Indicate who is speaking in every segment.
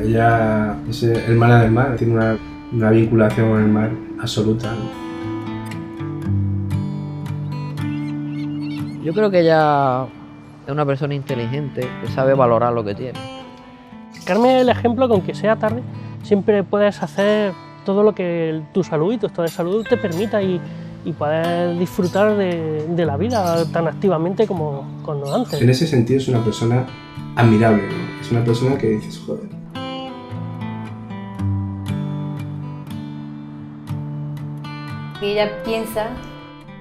Speaker 1: Ella es hermana del mar, tiene una vinculación con el mar absoluta, ¿no?
Speaker 2: Yo creo que ella es una persona inteligente, que sabe valorar lo que tiene.
Speaker 3: Carmen es el ejemplo que aunque sea tarde, siempre puedes hacer todo lo que tu salud y tu estado de salud te permita y poder disfrutar de la vida tan activamente como antes.
Speaker 1: En ese sentido es una persona admirable, ¿no? Es una persona que dices, joder.
Speaker 4: Ella piensa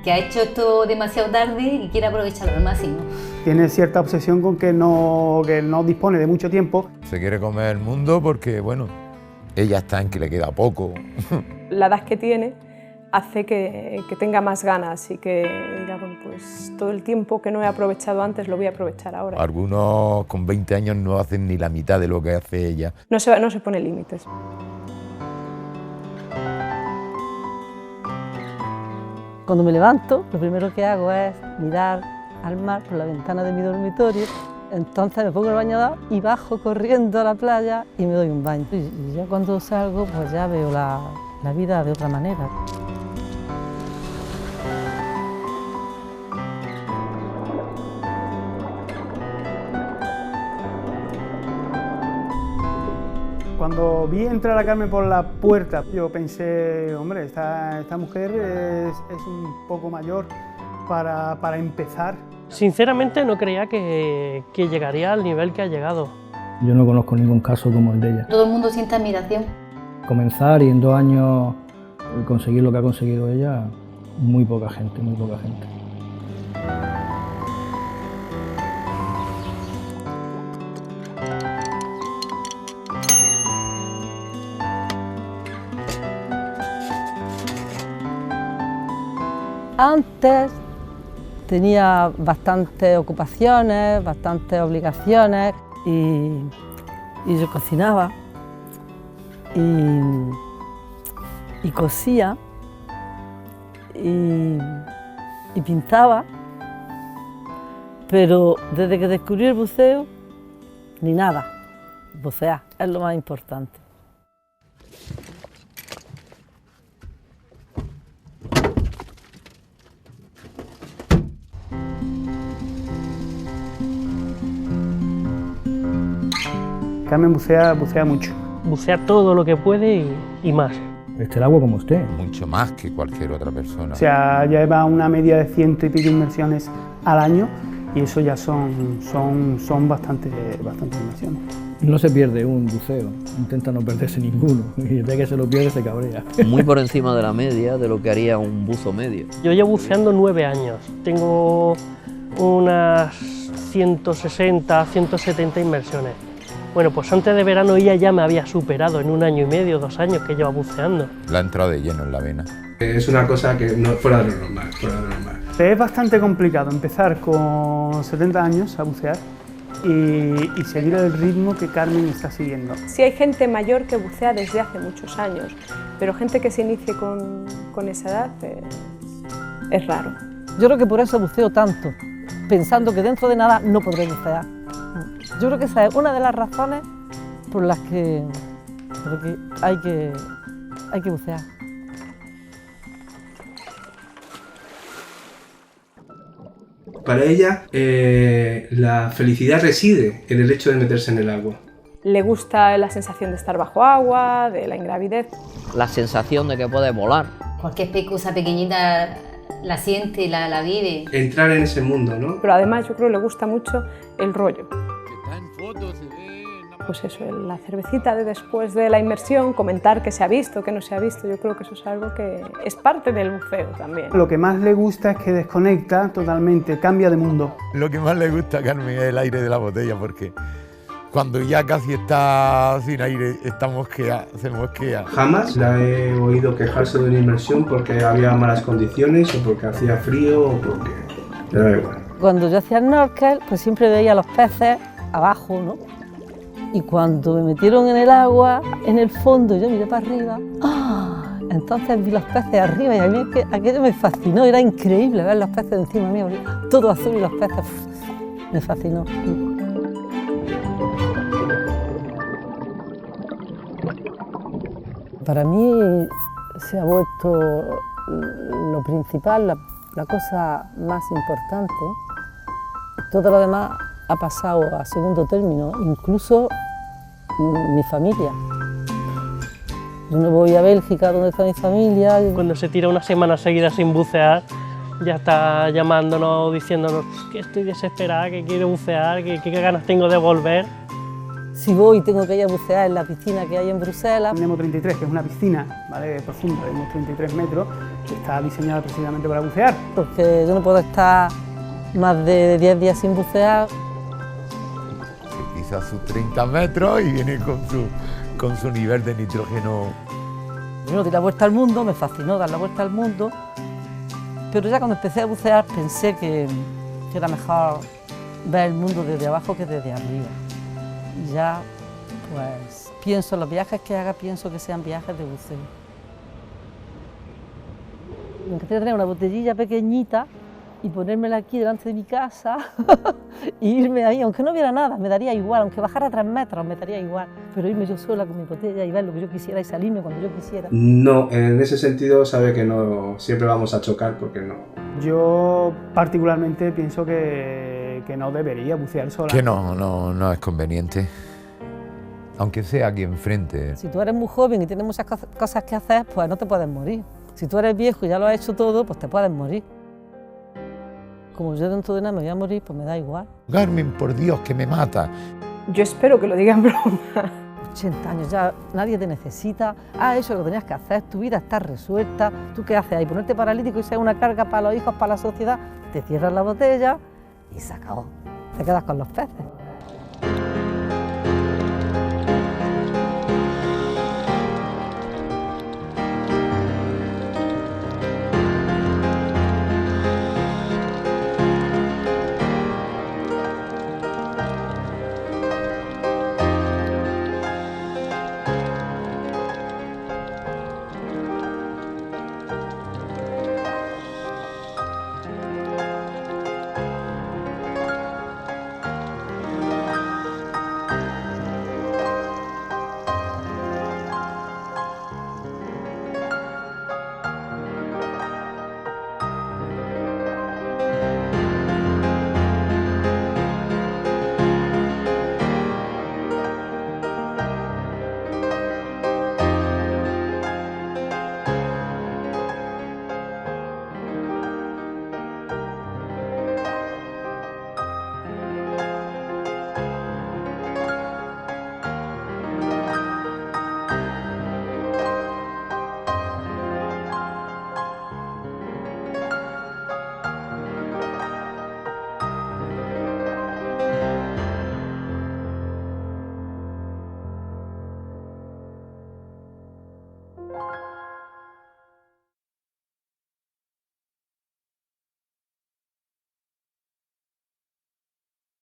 Speaker 4: que ha hecho esto demasiado tarde y quiere aprovecharlo al máximo.
Speaker 5: Tiene cierta obsesión con que no dispone de mucho tiempo.
Speaker 6: Se quiere comer el mundo porque, bueno, ella está en que le queda poco.
Speaker 7: La edad que tiene hace que tenga más ganas y que diga, bueno, pues todo el tiempo que no he aprovechado antes lo voy a aprovechar ahora.
Speaker 6: Algunos con 20 años no hacen ni la mitad de lo que hace ella.
Speaker 7: No se pone límites.
Speaker 8: Cuando me levanto, lo primero que hago es mirar al mar por la ventana de mi dormitorio. Entonces me pongo el bañador y bajo corriendo a la playa y me doy un baño. Y ya cuando salgo, pues ya veo la vida de otra manera.
Speaker 5: Cuando vi entrar a Carmen por la puerta, yo pensé, hombre, esta mujer es un poco mayor para empezar.
Speaker 3: Sinceramente no creía que llegaría al nivel que ha llegado.
Speaker 9: Yo no conozco ningún caso como el de ella.
Speaker 4: Todo el mundo siente admiración.
Speaker 9: Comenzar y en 2 años conseguir lo que ha conseguido ella, muy poca gente, muy poca gente.
Speaker 8: Antes tenía bastantes ocupaciones, bastantes obligaciones y yo cocinaba y cosía y pintaba, pero desde que descubrí el buceo, ni nada. Bucear es lo más importante.
Speaker 5: Carmen bucea mucho.
Speaker 3: Bucea todo lo que puede y más.
Speaker 9: Este el agua como usted.
Speaker 6: Mucho más que cualquier otra persona.
Speaker 5: O sea, lleva una media de 100 y pico inmersiones al año y eso ya son bastante inmersiones.
Speaker 9: No se pierde un buceo, intenta no perderse ninguno y desde que se lo pierde se cabrea.
Speaker 2: Muy por encima de la media de lo que haría un buzo medio.
Speaker 3: Yo llevo buceando 9 años. Tengo unas 160, 170 inmersiones. Bueno, pues antes de verano ella ya me había superado en 1 año y medio, 2 años que lleva buceando.
Speaker 6: La ha entrado de lleno en la vena.
Speaker 1: Es una cosa que no fuera de lo normal,
Speaker 5: Es bastante complicado empezar con 70 años a bucear y seguir el ritmo que Carmen está siguiendo.
Speaker 7: Sí hay gente mayor que bucea desde hace muchos años, pero gente que se inicie con esa edad es raro.
Speaker 8: Yo creo que por eso buceo tanto, pensando que dentro de nada no podré bucear. Yo creo que esa es una de las razones por las que hay que bucear.
Speaker 1: Para ella, la felicidad reside en el hecho de meterse en el agua.
Speaker 7: Le gusta la sensación de estar bajo agua, de la ingravidez.
Speaker 2: La sensación de que puede volar.
Speaker 4: Cualquier cosa pequeñita la siente y la vive.
Speaker 1: Entrar en ese mundo, ¿no?
Speaker 7: Pero además yo creo que le gusta mucho el rollo. Pues eso, la cervecita de después de la inmersión, comentar qué se ha visto, qué no se ha visto, yo creo que eso es algo que es parte del buceo también.
Speaker 5: Lo que más le gusta es que desconecta totalmente, cambia de mundo.
Speaker 6: Lo que más le gusta a Carmen es el aire de la botella, porque cuando ya casi está sin aire, se mosquea.
Speaker 1: Jamás la he oído quejarse de una inmersión porque había malas condiciones o porque hacía frío o porque... Pero da igual.
Speaker 8: Cuando yo hacía snorkel, pues siempre veía los peces abajo, ¿no? Y cuando me metieron en el agua, en el fondo, yo miré para arriba, ¡ah! Entonces vi los peces arriba y a mí aquello me fascinó, era increíble ver los peces encima mío, todo azul y los peces, me fascinó. Para mí se ha vuelto lo principal, la cosa más importante. Todo lo demás ha pasado a segundo término, incluso mi familia. Yo no voy a Bélgica, donde está mi familia.
Speaker 3: Cuando se tira una semana seguida sin bucear, ya está llamándonos, diciéndonos que estoy desesperada, que quiero bucear, que ganas tengo de volver.
Speaker 8: Si voy, tengo que ir a bucear en la piscina que hay en Bruselas.
Speaker 5: Nemo 33, que es una piscina, ¿vale?, profunda de unos 33 metros, que está diseñada precisamente para bucear.
Speaker 8: Porque yo no puedo estar más de 10 días sin bucear.
Speaker 6: Quizás sus 30 metros y viene con su nivel de nitrógeno.
Speaker 8: Yo di la vuelta al mundo, me fascinó dar la vuelta al mundo, pero ya cuando empecé a bucear pensé que era mejor ver el mundo desde abajo que desde arriba. Y ya, pues, pienso en los viajes que haga, pienso que sean viajes de buceo. Me encantaría tener una botellilla pequeñita y ponérmela aquí delante de mi casa y irme ahí, aunque no viera nada, me daría igual, aunque bajara 3 metros, me daría igual, pero irme yo sola con mi botella y ver lo que yo quisiera y salirme cuando yo quisiera.
Speaker 1: No, en ese sentido sabe que no, siempre vamos a chocar porque no.
Speaker 5: Yo particularmente pienso que no debería bucear sola.
Speaker 6: Que no es conveniente, aunque sea aquí enfrente.
Speaker 8: Si tú eres muy joven y tienes muchas cosas que hacer, pues no te puedes morir. Si tú eres viejo y ya lo has hecho todo, pues te puedes morir. Como yo dentro de nada me voy a morir, pues me da igual.
Speaker 6: Carmen, por Dios, que me mata.
Speaker 7: Yo espero que lo diga en broma.
Speaker 8: 80 años ya, nadie te necesita, has hecho lo que tenías que hacer, tu vida está resuelta, ¿tú qué haces ahí? Ponerte paralítico y ser una carga para los hijos, para la sociedad, te cierras la botella y se acabó, te quedas con los peces.